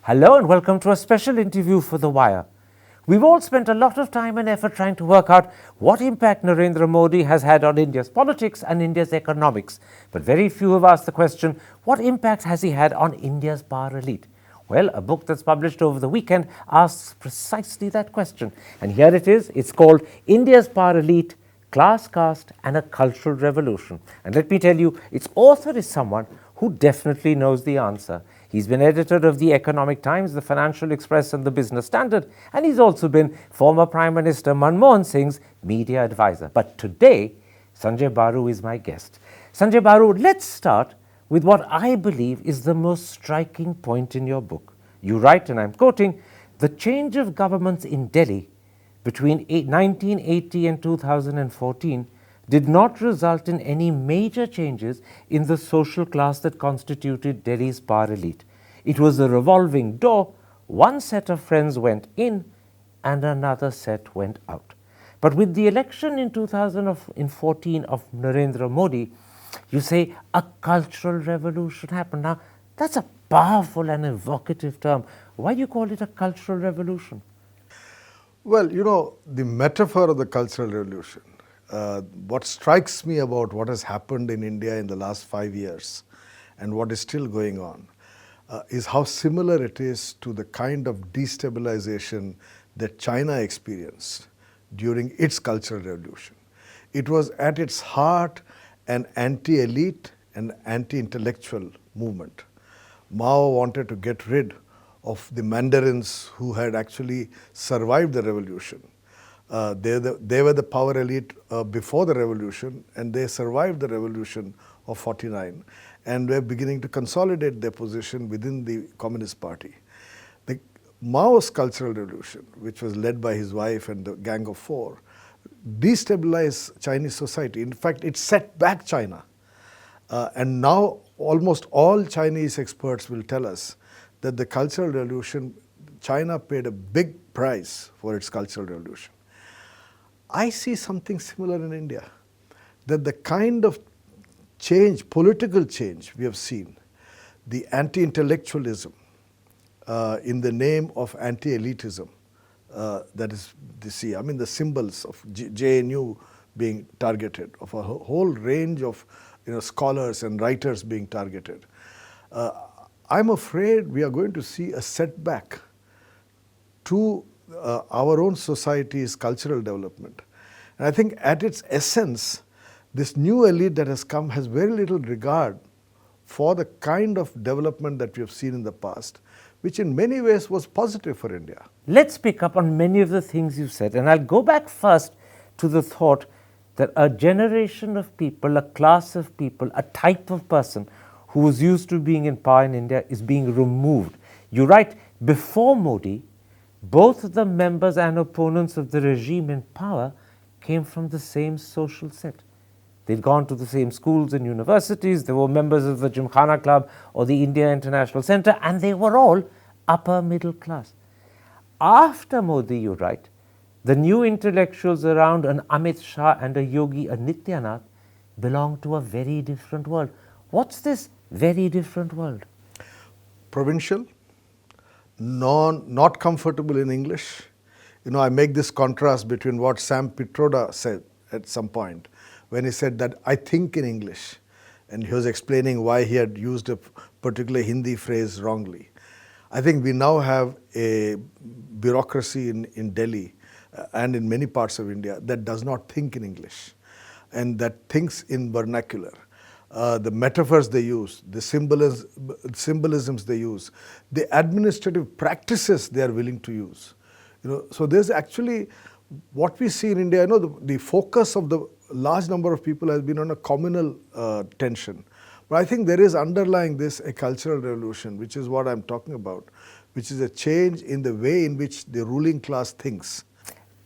Hello and welcome to a special interview for The Wire. We've all spent a lot of time and effort trying to work out what impact Narendra Modi has had on India's politics and India's economics. But very few have asked the question, what impact has he had on India's power elite? Well, a book that's published over the weekend asks precisely that question. And here it is. It's called India's Power Elite, Class, Caste and a Cultural Revolution. And let me tell you, its author is someone who definitely knows the answer. He's been editor of the Economic Times, the Financial Express and the Business Standard, and he's also been former Prime Minister Manmohan Singh's media advisor. But today, Sanjay Baru is my guest. Sanjay Baru, let's start with what I believe is the most striking point in your book. You write, and I'm quoting, "The change of governments in Delhi between 1980 and 2014 did not result in any major changes in the social class that constituted Delhi's power elite. It was a revolving door. One set of friends went in and another set went out." But with the election in 2014 of Narendra Modi, you say a cultural revolution happened. Now, that's a powerful and evocative term. Why do you call it a cultural revolution? Well, the metaphor of the cultural revolution, what strikes me about what has happened in India in the last 5 years and what is still going on is how similar it is to the kind of destabilization that China experienced during its cultural revolution. It was at its heart an anti-elite and anti-intellectual movement. Mao wanted to get rid of the mandarins who had actually survived the revolution. They were the power elite before the revolution, and they survived the revolution of 49 and were beginning to consolidate their position within the Communist Party. The Mao's cultural revolution, which was led by his wife and the Gang of Four, destabilized Chinese society. In fact, it set back China. And now almost all Chinese experts will tell us that the cultural revolution, China paid a big price for its cultural revolution. I see something similar in India, that the kind of change, political change we have seen, the anti-intellectualism in the name of anti-elitism, that is the symbols of JNU being targeted, of a whole range of scholars and writers being targeted. I'm afraid we are going to see a setback to our own society's cultural development. And I think at its essence, this new elite that has come has very little regard for the kind of development that we have seen in the past, which in many ways was positive for India. Let's pick up on many of the things you said, and I'll go back first to the thought that a generation of people, a class of people, a type of person who was used to being in power in India is being removed. You write, before Modi, both the members and opponents of the regime in power came from the same social set. They'd gone to the same schools and universities, they were members of the Gymkhana Club or the India International Centre, and they were all upper middle class. After Modi, you write, the new intellectuals around an Amit, Shah and a Yogi, a Adityanath, belong to a very different world. What's this very different world? Provincial, not comfortable in English. I make this contrast between what Sam Pitroda said at some point when he said that I think in English, and he was explaining why he had used a particular Hindi phrase wrongly. I think we now have a bureaucracy in Delhi and in many parts of India that does not think in English and that thinks in vernacular. The metaphors they use, the symbolisms they use, the administrative practices they are willing to use. So there's actually what we see in India. The focus of the large number of people has been on a communal tension. But I think there is underlying this a cultural revolution, which is what I'm talking about, which is a change in the way in which the ruling class thinks.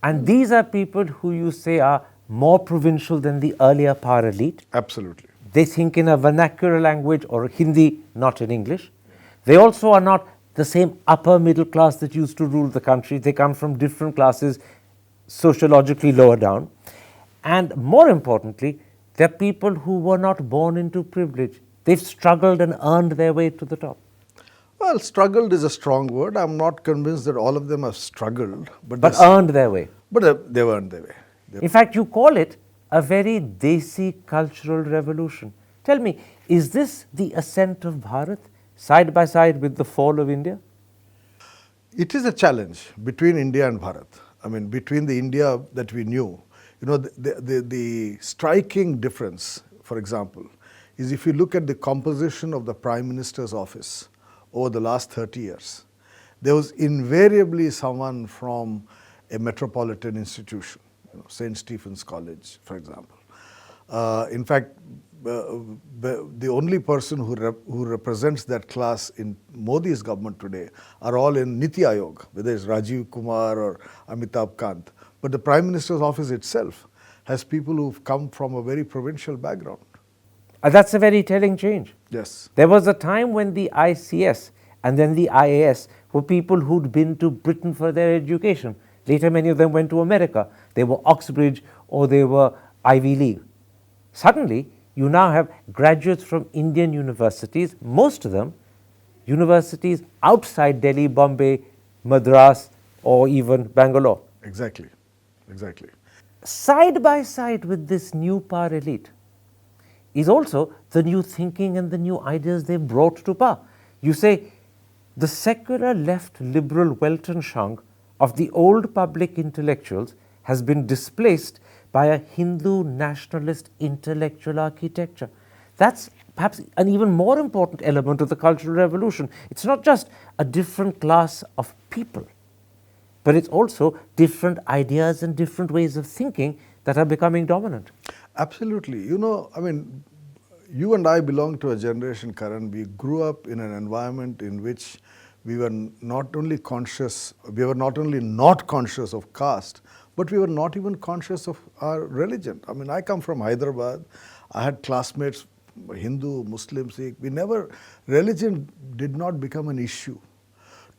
And these are people who you say are more provincial than the earlier power elite. Absolutely. They think in a vernacular language or Hindi, not in English. They also are not the same upper middle class that used to rule the country. They come from different classes, sociologically lower down. And more importantly, they're people who were not born into privilege. They've struggled and earned their way to the top. Well, struggled is a strong word. I'm not convinced that all of them have struggled, but there's- earned their way. but they've earned their way. In fact, you call it a very desi cultural revolution. Tell me, is this the ascent of Bharat side by side with the fall of India? It is a challenge between India and Bharat. I mean, between the India that we knew. You know, the striking difference, for example, is if you look at the composition of the Prime Minister's office over the last 30 years, there was invariably someone from a metropolitan institution, St. Stephen's College, for example. In fact, the only person who represents that class in Modi's government today are all in Niti Aayog, whether it's Rajiv Kumar or Amitabh Kant. But the Prime Minister's office itself has people who've come from a very provincial background. That's a very telling change. Yes. There was a time when the ICS and then the IAS were people who'd been to Britain for their education. Later, many of them went to America. They were Oxbridge or they were Ivy League. Suddenly, you now have graduates from Indian universities, most of them universities outside Delhi, Bombay, Madras, or even Bangalore. Exactly. Exactly. Side by side with this new power elite is also the new thinking and the new ideas they brought to power. You say the secular left liberal Weltanschauung of the old public intellectuals has been displaced by a Hindu nationalist intellectual architecture. That's perhaps an even more important element of the Cultural Revolution. It's not just a different class of people, but it's also different ideas and different ways of thinking that are becoming dominant. Absolutely. You know, I mean, you and I belong to a generation, Karan. We grew up in an environment in which we were not only not conscious of caste, but we were not even conscious of our religion. I mean, I come from Hyderabad. I had classmates, Hindu, Muslim, Sikh. Religion did not become an issue.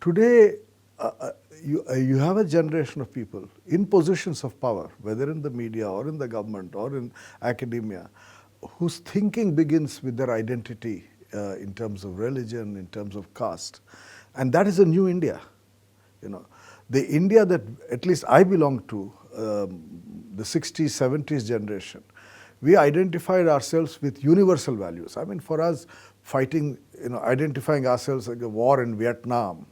Today, you have a generation of people in positions of power, whether in the media or in the government or in academia, whose thinking begins with their identity in terms of religion, in terms of caste. And that is a new India. You know, the India that at least I belong to, the 60s, 70s generation, we identified ourselves with universal values. I mean, for us, identifying ourselves like a war in Vietnam,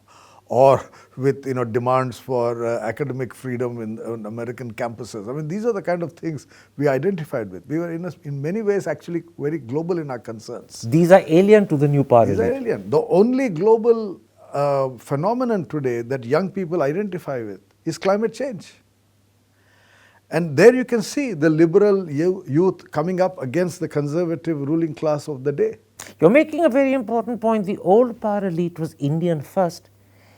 or with demands for academic freedom in American campuses. I mean, these are the kind of things we identified with. We were in many ways actually very global in our concerns. These are alien to the new power elite. These are alien. The only global phenomenon today that young people identify with is climate change. And there you can see the liberal youth coming up against the conservative ruling class of the day. You're making a very important point. The old power elite was Indian first,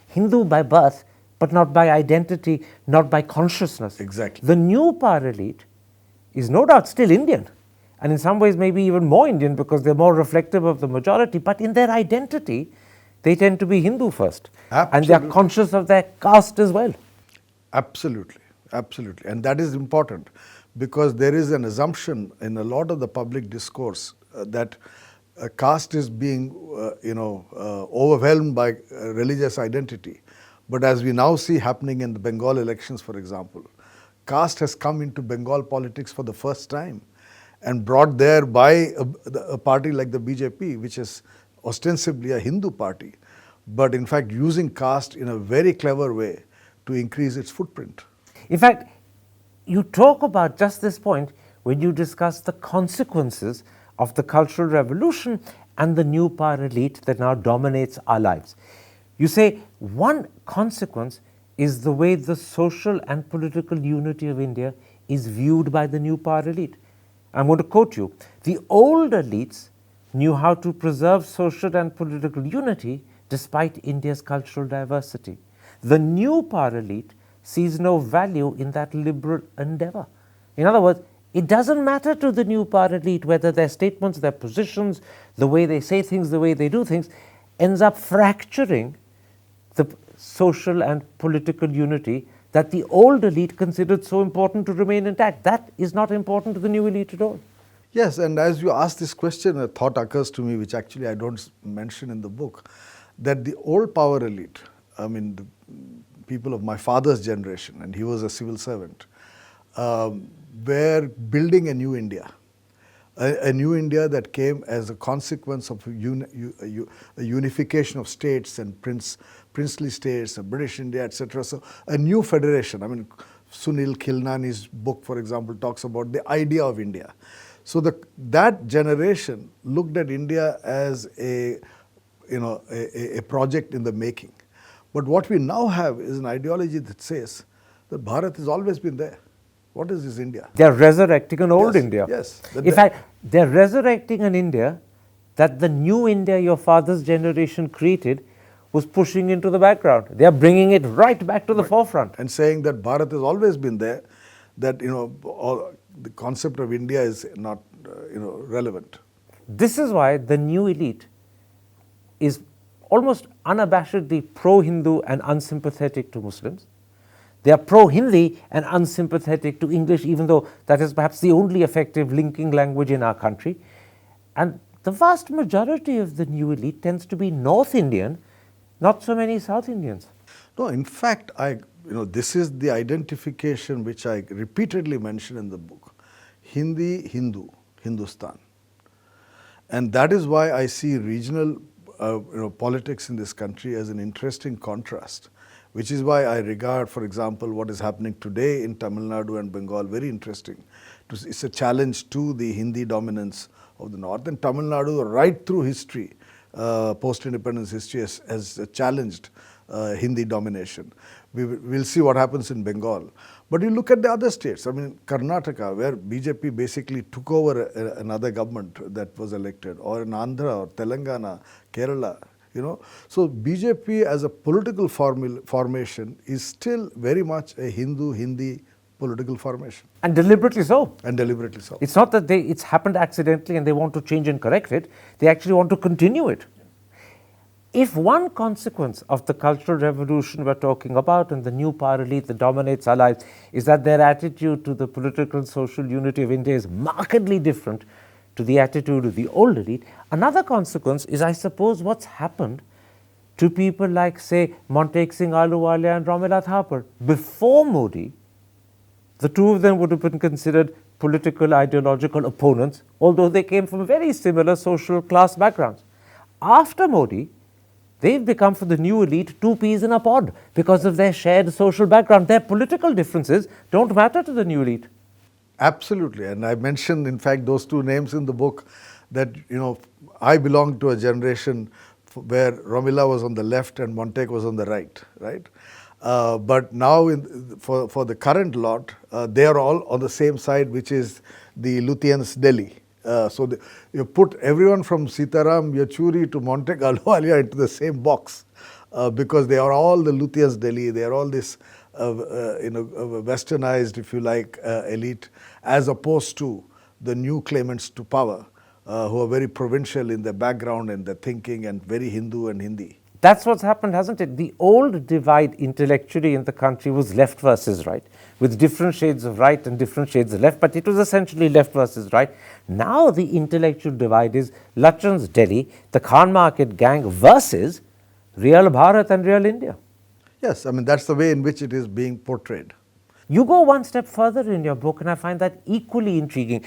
Hindu by birth, but not by identity, not by consciousness. Exactly. The new power elite is no doubt still Indian, and in some ways maybe even more Indian because they're more reflective of the majority, but in their identity, they tend to be Hindu first. Absolutely. And they are conscious of their caste as well. Absolutely, absolutely. And that is important because there is an assumption in a lot of the public discourse that caste is being, overwhelmed by religious identity. But as we now see happening in the Bengal elections, for example, caste has come into Bengal politics for the first time and brought there by a party like the BJP, which is ostensibly a Hindu party, but in fact using caste in a very clever way to increase its footprint. In fact, you talk about just this point when you discuss the consequences of the Cultural Revolution and the new power elite that now dominates our lives. You say one consequence is the way the social and political unity of India is viewed by the new power elite. I'm going to quote you. The old elites knew how to preserve social and political unity despite India's cultural diversity. The new power elite sees no value in that liberal endeavor. In other words, it doesn't matter to the new power elite whether their statements, their positions, the way they say things, the way they do things, ends up fracturing the social and political unity that the old elite considered so important to remain intact. That is not important to the new elite at all. Yes, and as you ask this question, a thought occurs to me, which actually I don't mention in the book, that the old power elite, I mean, the people of my father's generation, and he was a civil servant, were building a new India. A new India that came as a consequence of a unification of states and princely states, a British India, etc. So a new federation. I mean, Sunil Khilnani's book, for example, talks about the idea of India. So that generation looked at India as a project in the making. But what we now have is an ideology that says that Bharat has always been there. What is this India? They are resurrecting an old India. Yes. In fact, they are resurrecting an India that the new India your father's generation created was pushing into the background. They are bringing it right back to the forefront. And saying that Bharat has always been there, that the concept of India is not relevant. This is why the new elite is almost unabashedly pro-Hindu and unsympathetic to Muslims. They are pro-Hindi and unsympathetic to English, even though that is perhaps the only effective linking language in our country. And the vast majority of the new elite tends to be North Indian, not so many South Indians. No, in fact, this is the identification which I repeatedly mention in the book. Hindi, Hindu, Hindustan. And that is why I see regional politics in this country as an interesting contrast, which is why I regard, for example, what is happening today in Tamil Nadu and Bengal very interesting. It's a challenge to the Hindi dominance of the North. And Tamil Nadu, right through history, post-independence history, has challenged Hindi domination. We'll see what happens in Bengal. But you look at the other states, I mean, Karnataka, where BJP basically took over another government that was elected, or in Andhra, or Telangana, Kerala, So BJP as a political formation is still very much a Hindu-Hindi political formation. And deliberately so. And deliberately so. It's not that it's happened accidentally and they want to change and correct it. They actually want to continue it. If one consequence of the cultural revolution we're talking about and the new power elite that dominates our lives is that their attitude to the political and social unity of India is markedly different to the attitude of the old elite, another consequence is, I suppose, what's happened to people like, say, Montek Singh Ahluwalia and Romila Thapar. Before Modi, the two of them would have been considered political, ideological opponents, although they came from very similar social class backgrounds. After Modi, they've become, for the new elite, two peas in a pod because of their shared social background. Their political differences don't matter to the new elite. Absolutely. And I mentioned, in fact, those two names in the book that, I belong to a generation where Romila was on the left and Montek was on the right? But now for the current lot, they are all on the same side, which is the Lutyens Delhi. So you put everyone from Sitaram Yechury to Montek Ahluwalia into the same box because they are all the Lutyens Delhi. They are all this westernized, if you like, elite, as opposed to the new claimants to power, who are very provincial in their background and their thinking and very Hindu and Hindi. That's what's happened, hasn't it? The old divide intellectually in the country was left versus right, with different shades of right and different shades of left, but it was essentially left versus right. Now the intellectual divide is Lachans Delhi, the Khan Market gang versus real Bharat and real India. Yes, I mean, that's the way in which it is being portrayed. You go one step further in your book, and I find that equally intriguing.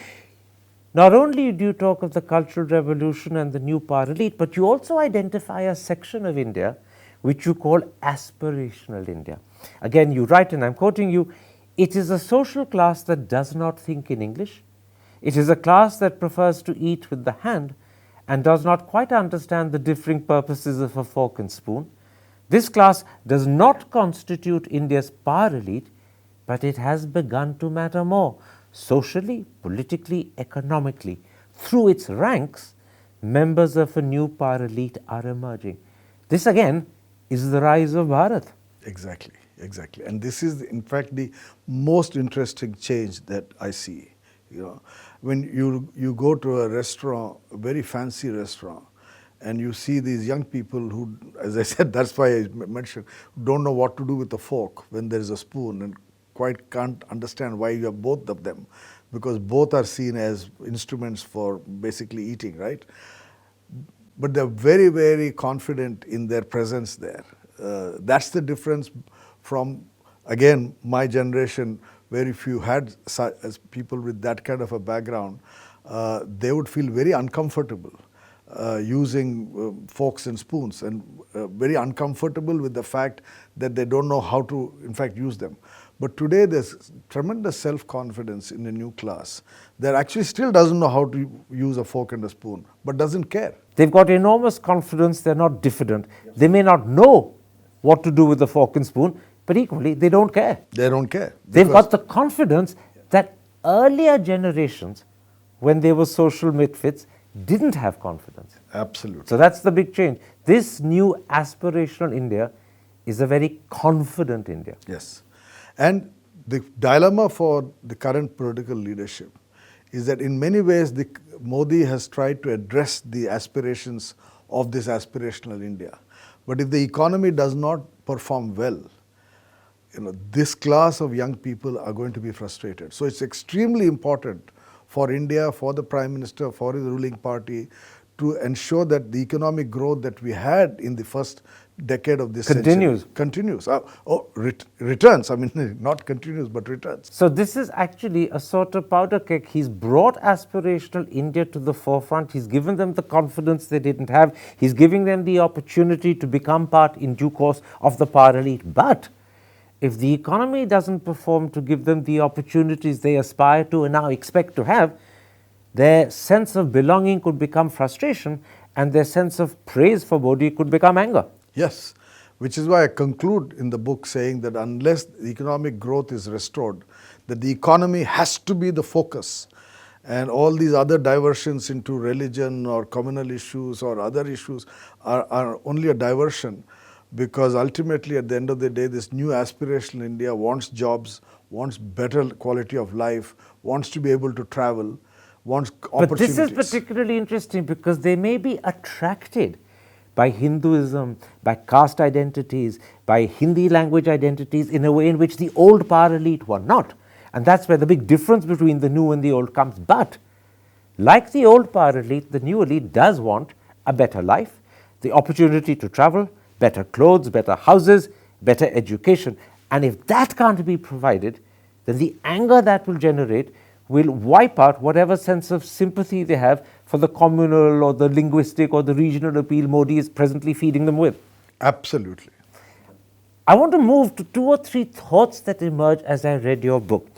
Not only do you talk of the Cultural Revolution and the new power elite, but you also identify a section of India which you call aspirational India. Again, you write, and I'm quoting you, "It is a social class that does not think in English. It is a class that prefers to eat with the hand and does not quite understand the differing purposes of a fork and spoon. This class does not constitute India's power elite, but it has begun to matter more. Socially, politically, economically. Through its ranks, members of a new power elite are emerging." This again is the rise of Bharat. Exactly. And this is, in fact, the most interesting change that I see. When you go to a restaurant, a very fancy restaurant, and you see these young people who, as I said, that's why I mentioned, don't know what to do with a fork when there is a spoon and quite can't understand why you have both of them, because both are seen as instruments for basically eating, right? but they're very, very confident in their presence there. That's the difference from, again, my generation, where if you had as people with that kind of a background, they would feel very uncomfortable using forks and spoons, and very uncomfortable with the fact that they don't know how to, in fact, use them. But today there's tremendous self-confidence in a new class that actually still doesn't know how to use a fork and a spoon, but doesn't care. They've got enormous confidence, they're not diffident. They may not know what to do with the fork and spoon, but equally they don't care. They don't care. They've got the confidence that earlier generations, when they were social misfits, didn't have confidence. Absolutely. So that's the big change. This new aspirational India is a very confident India. Yes. And the dilemma for the current political leadership is that in many ways Modi has tried to address the aspirations of this aspirational India. But if the economy does not perform well, this class of young people are going to be frustrated. So it's extremely important for India, for the Prime Minister, for the ruling party, to ensure that the economic growth that we had in the first decade of this century continues. Returns. I mean, not continues, but returns. So this is actually a sort of powder keg. He's brought aspirational India to the forefront. He's given them the confidence they didn't have. He's giving them the opportunity to become part in due course of the power elite. But if the economy doesn't perform to give them the opportunities they aspire to and now expect to have, their sense of belonging could become frustration, and their sense of praise for Modi could become anger. Yes, which is why I conclude in the book saying that unless the economic growth is restored, that the economy has to be the focus, and all these other diversions into religion or communal issues or other issues are only a diversion, because ultimately at the end of the day, this new aspirational India wants jobs, wants better quality of life, wants to be able to travel, wants opportunities. But this is particularly interesting because they may be attracted by Hinduism, by caste identities, by Hindi language identities in a way in which the old power elite were not. And that's where the big difference between the new and the old comes. But like the old power elite, the new elite does want a better life, the opportunity to travel, better clothes, better houses, better education. And if that can't be provided, then the anger that will generate will wipe out whatever sense of sympathy they have for the communal or the linguistic or the regional appeal Modi is presently feeding them with. Absolutely. I want to move to 2 or 3 thoughts that emerged as I read your book,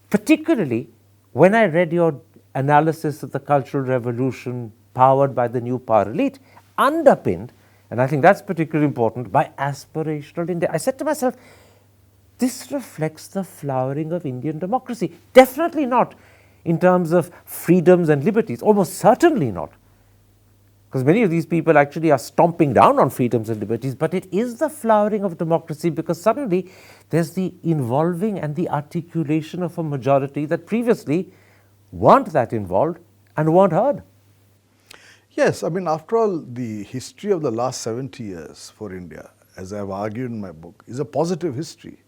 particularly when I read your analysis of the Cultural Revolution powered by the new power elite, underpinned, and I think that's particularly important, by aspirational India. I said to myself, this reflects the flowering of Indian democracy. Definitely not in terms of freedoms and liberties, almost certainly not. Because many of these people actually are stomping down on freedoms and liberties, but it is the flowering of democracy because suddenly there's the involving and the articulation of a majority that previously weren't that involved and weren't heard. Yes, I mean, after all, the history of the last 70 years for India, as I've argued in my book, is a positive history.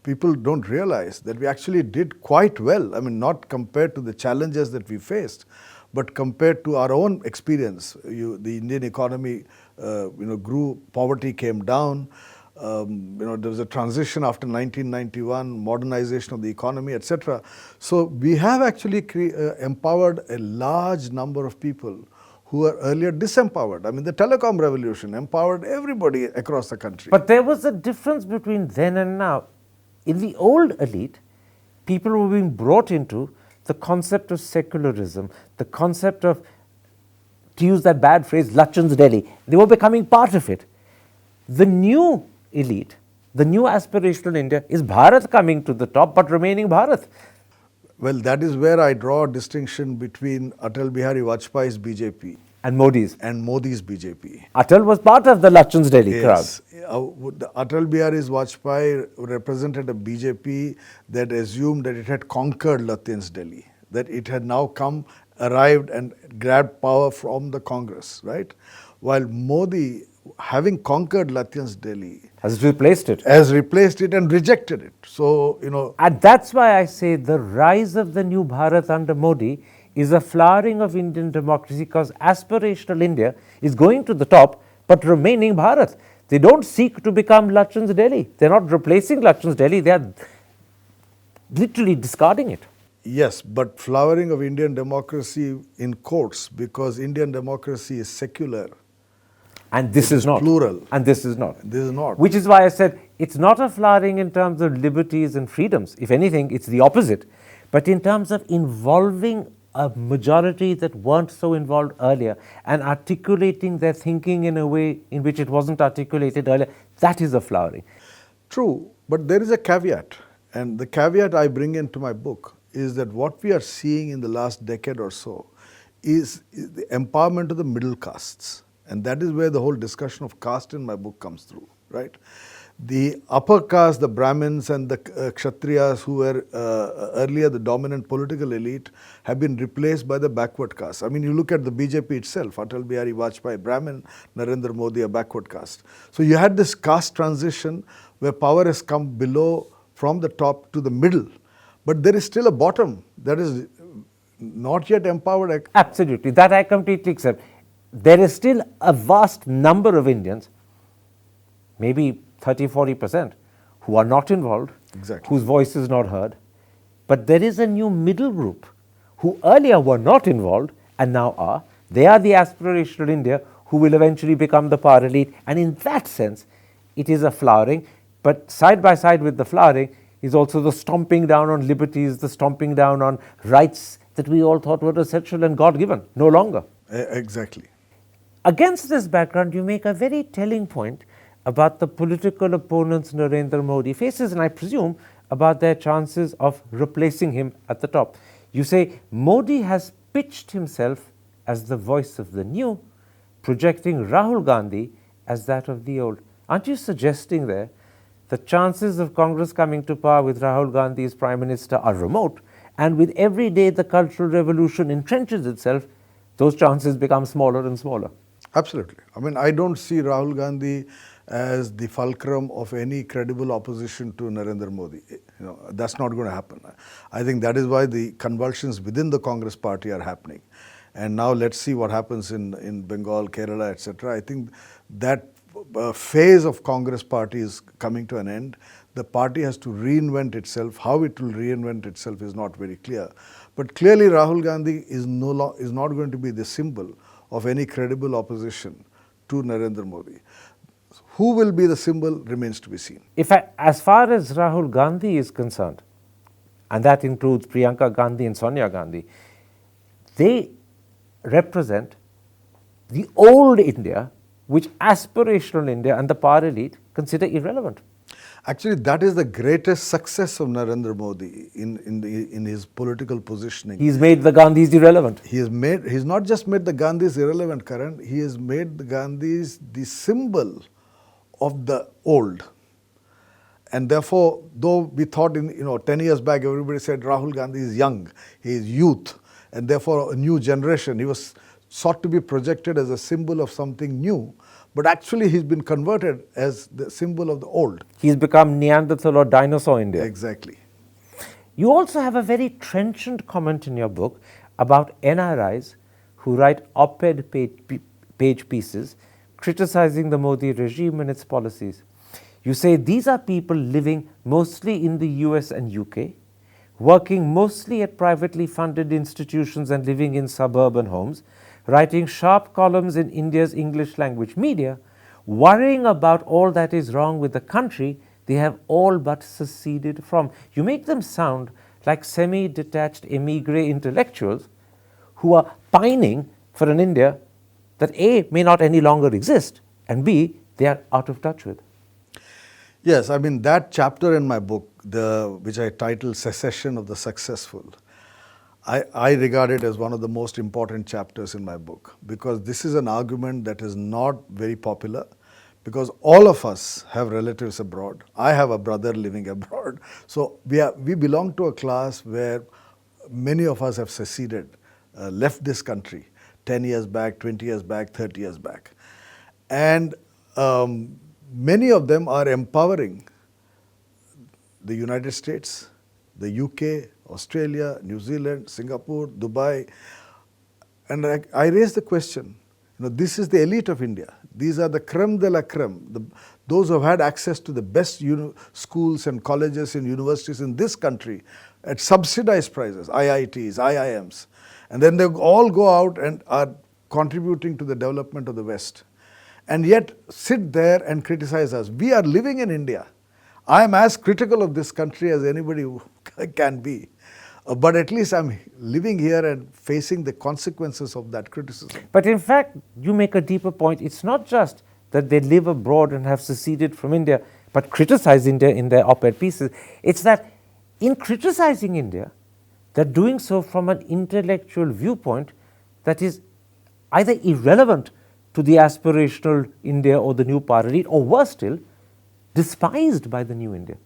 People don't realize that we actually did quite well. I mean, not compared to the challenges that we faced, but compared to our own experience. The Indian economy, grew, poverty came down. There was a transition after 1991, modernization of the economy, etc. So we have actually empowered a large number of people who were earlier disempowered. I mean, the telecom revolution empowered everybody across the country. But there was a difference between then and now. In the old elite, people were being brought into the concept of secularism, the concept of, to use that bad phrase, Lachan's Delhi. They were becoming part of it. The new elite, the new aspirational India, is Bharat coming to the top but remaining Bharat. Well, that is where I draw a distinction between Atal Bihari Vajpayee's BJP and Modi's BJP. Atal was part of the Lachan's Delhi crowd. Atal Bihari Vajpayee represented a BJP that assumed that it had conquered Lachan's Delhi, that it had now arrived and grabbed power from the Congress, right? While Modi, having conquered Lachan's Delhi, has replaced it and rejected it. So, And that's why I say the rise of the new Bharat under Modi is a flowering of Indian democracy, because aspirational India is going to the top but remaining Bharat. They don't seek to become Lachan's Delhi. They're not replacing Lachan's Delhi, they are literally discarding it. Yes, but flowering of Indian democracy in quotes, because Indian democracy is secular. And this is not. Plural. And this is not. This is not. Which is why I said it's not a flowering in terms of liberties and freedoms. If anything, it's the opposite. But in terms of involving a majority that weren't so involved earlier and articulating their thinking in a way in which it wasn't articulated earlier, that is a flowering. True, but there is a caveat. And the caveat I bring into my book is that what we are seeing in the last decade or so is the empowerment of the middle castes. And that is where the whole discussion of caste in my book comes through, right? The upper caste, the Brahmins and the Kshatriyas, who were earlier the dominant political elite, have been replaced by the backward caste. I mean, you look at the BJP itself, Atal Bihari Vajpayee, Brahmin, Narendra Modi, a backward caste. So you had this caste transition where power has come below from the top to the middle. But there is still a bottom that is not yet empowered. Absolutely, that I completely accept. There is still a vast number of Indians, maybe 30-40%, who are not involved, Exactly. whose voice is not heard. But there is a new middle group who earlier were not involved and now are. They are the aspirational India who will eventually become the power elite. And in that sense, it is a flowering. But side by side with the flowering is also the stomping down on liberties, the stomping down on rights that we all thought were essential and God-given, no longer. Exactly. Against this background, you make a very telling point about the political opponents Narendra Modi faces, and I presume about their chances of replacing him at the top. You say Modi has pitched himself as the voice of the new, projecting Rahul Gandhi as that of the old. Aren't you suggesting there the chances of Congress coming to power with Rahul Gandhi as Prime Minister are remote, and with every day the cultural revolution entrenches itself, those chances become smaller and smaller? Absolutely. I mean, I don't see Rahul Gandhi as the fulcrum of any credible opposition to Narendra Modi. That's not going to happen. I think that is why the convulsions within the Congress party are happening. And now let's see what happens in Bengal, Kerala, etc. I think that phase of Congress party is coming to an end. The party has to reinvent itself. How it will reinvent itself is not very clear. But clearly Rahul Gandhi is not going to be the symbol of any credible opposition to Narendra Modi. Who will be the symbol remains to be seen. As far as Rahul Gandhi is concerned, and that includes Priyanka Gandhi and Sonia Gandhi, they represent the old India, which aspirational India and the power elite consider irrelevant. Actually, that is the greatest success of Narendra Modi in his political positioning. He's made the Gandhis irrelevant. He's not just made the Gandhis irrelevant, Karan. He has made the Gandhis the symbol of the old. And therefore, though we thought 10 years back, everybody said Rahul Gandhi is young, he is youth, and therefore a new generation. He was sought to be projected as a symbol of something new. But actually, he's been converted as the symbol of the old. He's become Neanderthal or dinosaur India. Exactly. You also have a very trenchant comment in your book about NRIs who write op-ed page pieces criticizing the Modi regime and its policies. You say these are people living mostly in the US and UK, working mostly at privately funded institutions and living in suburban homes, writing sharp columns in India's English language media, worrying about all that is wrong with the country they have all but seceded from. You make them sound like semi-detached emigre intellectuals who are pining for an India that A, may not any longer exist, and B, they are out of touch with. Yes, I mean that chapter in my book, which I titled Secession of the Successful, I regard it as one of the most important chapters in my book, because this is an argument that is not very popular, because all of us have relatives abroad. I have a brother living abroad. So we belong to a class where many of us have seceded, left this country 10 years back, 20 years back, 30 years back. And many of them are empowering the United States, the UK, Australia, New Zealand, Singapore, Dubai. And I raised the question, this is the elite of India. These are the creme de la creme, those who have had access to the best schools and colleges and universities in this country at subsidized prices, IITs, IIMs. And then they all go out and are contributing to the development of the West. And yet sit there and criticize us. We are living in India. I am as critical of this country as anybody can be. But at least I'm living here and facing the consequences of that criticism. But in fact, you make a deeper point. It's not just that they live abroad and have seceded from India, but criticize India in their op-ed pieces. It's that in criticizing India, they're doing so from an intellectual viewpoint that is either irrelevant to the aspirational India or the new party, or worse still, despised by the new India.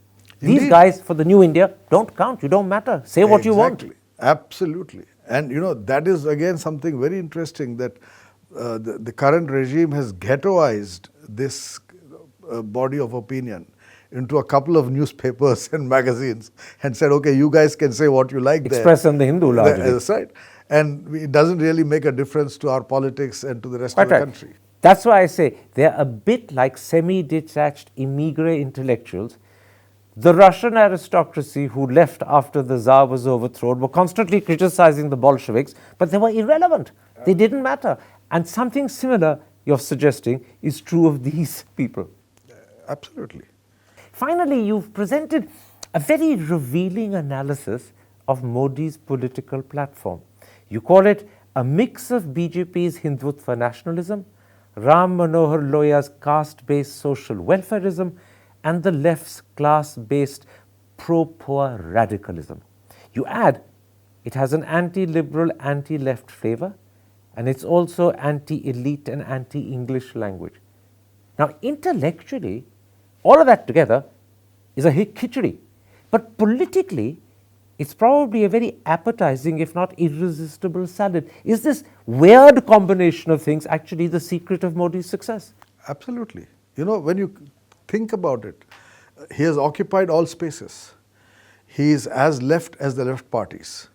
Indeed. These guys for the new India don't count, you don't matter, say what you want. Absolutely. And that is again something very interesting, that the current regime has ghettoized this body of opinion into a couple of newspapers and magazines and said, okay, you guys can say what you like Express and the Hindu largely. That's right. And it doesn't really make a difference to our politics and to the rest of the country. That's why I say they're a bit like semi-detached emigre intellectuals. The Russian aristocracy who left after the Tsar was overthrown were constantly criticizing the Bolsheviks, but they were irrelevant. They didn't matter. And something similar you're suggesting is true of these people. Absolutely. Finally, you've presented a very revealing analysis of Modi's political platform. You call it a mix of BJP's Hindutva nationalism, Ram Manohar Lohiya's caste-based social welfareism, and the left's class-based pro-poor radicalism. You add, it has an anti-liberal, anti-left flavor, and it's also anti-elite and anti-English language. Now, intellectually, all of that together is a khichdi. But politically, it's probably a very appetizing, if not irresistible salad. Is this weird combination of things actually the secret of Modi's success? Absolutely. When you think about it, he has occupied all spaces. He is as left as the left parties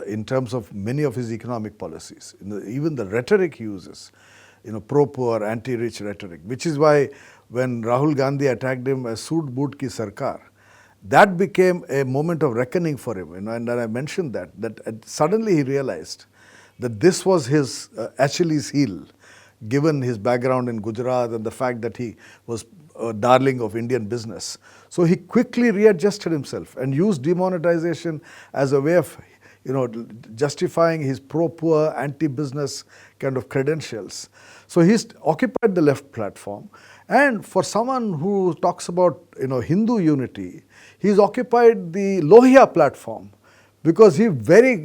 in terms of many of his economic policies. Even the rhetoric he uses, pro-poor, anti-rich rhetoric, which is why when Rahul Gandhi attacked him as Sood Boot Ki Sarkar, that became a moment of reckoning for him. And I mentioned that suddenly he realized that this was his Achilles heel, given his background in Gujarat and the fact that he was a darling of Indian business. So he quickly readjusted himself and used demonetization as a way of justifying his pro-poor, anti-business kind of credentials. So he's occupied the left platform. And for someone who talks about Hindu unity, he's occupied the Lohia platform because he very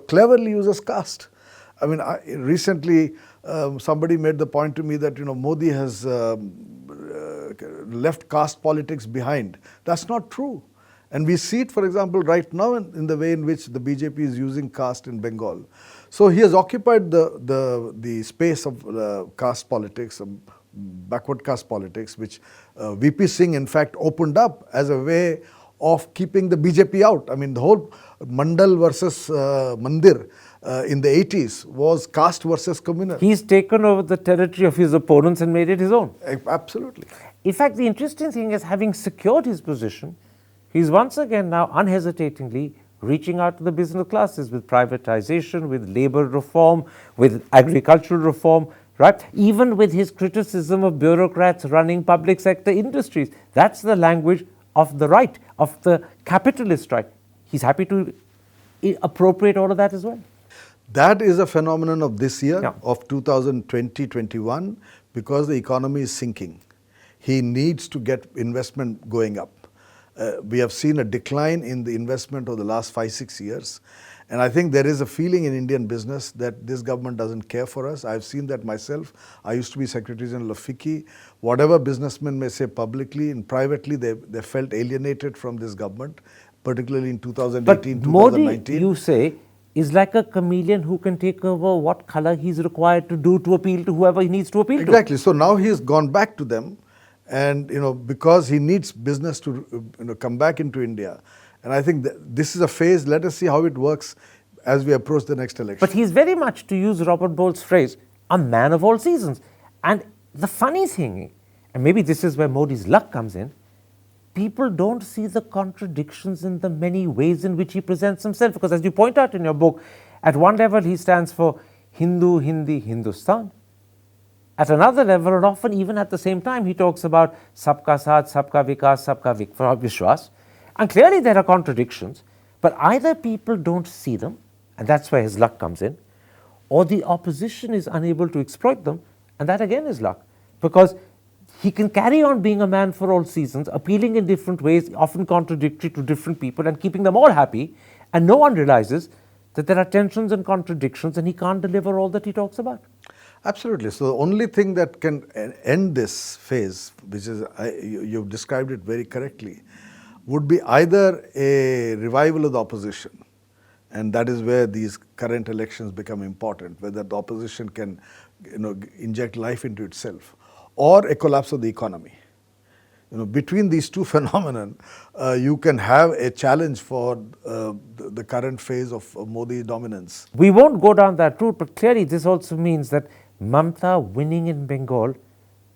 cleverly uses caste. I mean, recently somebody made the point to me that Modi has left caste politics behind. That's not true. And we see it, for example, right now in the way in which the BJP is using caste in Bengal. So he has occupied the space of caste politics, backward caste politics, which VP Singh in fact opened up as a way of keeping the BJP out. I mean, the whole Mandal versus Mandir in the 80s was caste versus communal. He's taken over the territory of his opponents and made it his own. Absolutely. In fact, the interesting thing is, having secured his position, he's once again now unhesitatingly reaching out to the business classes with privatization, with labor reform, with agricultural reform, right? Even with his criticism of bureaucrats running public sector industries. That's the language of the right, of the capitalist right. He's happy to appropriate all of that as well. That is a phenomenon of this year, Yeah. of 2020-21, because the economy is sinking. He needs to get investment going up. We have seen a decline in the investment over the last 5-6 years. And I think there is a feeling in Indian business that this government doesn't care for us. I've seen that myself. I used to be Secretary General of FICCI. Whatever businessmen may say publicly and privately, they felt alienated from this government, particularly in 2018, But Modi, 2019. you say, is like a chameleon who can take over what color he's required to do to appeal to whoever he needs to appeal to. Exactly. So now he has gone back to them, and because he needs business to come back into India, And I think this is a phase. Let us see how it works as we approach the next election. But he's very much, to use Robert Bolt's phrase, a man of all seasons. And the funny thing, and maybe this is where Modi's luck comes in, people don't see the contradictions in the many ways in which he presents himself. Because as you point out in your book, at one level he stands for Hindu, Hindi, Hindustan. At another level, and often even at the same time, he talks about Sabka Saath, Sabka Vikas, Sabka Vishwas. And clearly there are contradictions, but either people don't see them, and that's where his luck comes in, or the opposition is unable to exploit them, and that again is luck. Because he can carry on being a man for all seasons, appealing in different ways, often contradictory to different people, and keeping them all happy, and no one realizes that there are tensions and contradictions, and he can't deliver all that he talks about. Absolutely. So the only thing that can end this phase, which is, you've described it very correctly, would be either a revival of the opposition, and that is where these current elections become important, whether the opposition can, inject life into itself, or a collapse of the economy. Between these two phenomena, you can have a challenge for the current phase of Modi dominance. We won't go down that route, but clearly this also means that Mamta winning in Bengal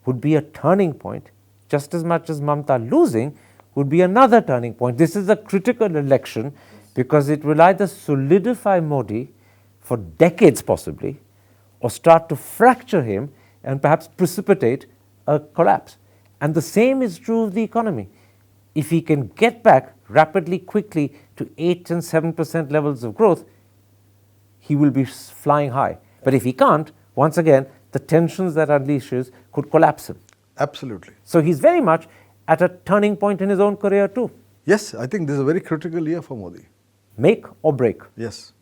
would be a turning point, just as much as Mamta losing would be another turning point. This is a critical election because it will either solidify Modi for decades possibly, or start to fracture him and perhaps precipitate a collapse. And the same is true of the economy. If he can get back rapidly, quickly to 8 and 7% levels of growth, he will be flying high. But if he can't, once again, the tensions that unleashes could collapse him. Absolutely. So he's very much at a turning point in his own career too. Yes, I think this is a very critical year for Modi. Make or break. Yes.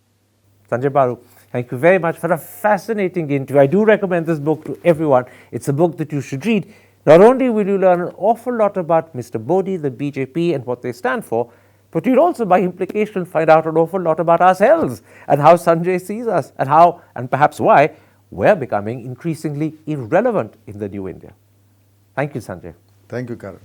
Sanjay Baru, thank you very much for a fascinating interview. I do recommend this book to everyone. It's a book that you should read. Not only will you learn an awful lot about Mr. Modi, the BJP and what they stand for, but you'll also by implication find out an awful lot about ourselves and how Sanjay sees us and how, and perhaps why, we're becoming increasingly irrelevant in the new India. Thank you, Sanjay. Thank you, Karan.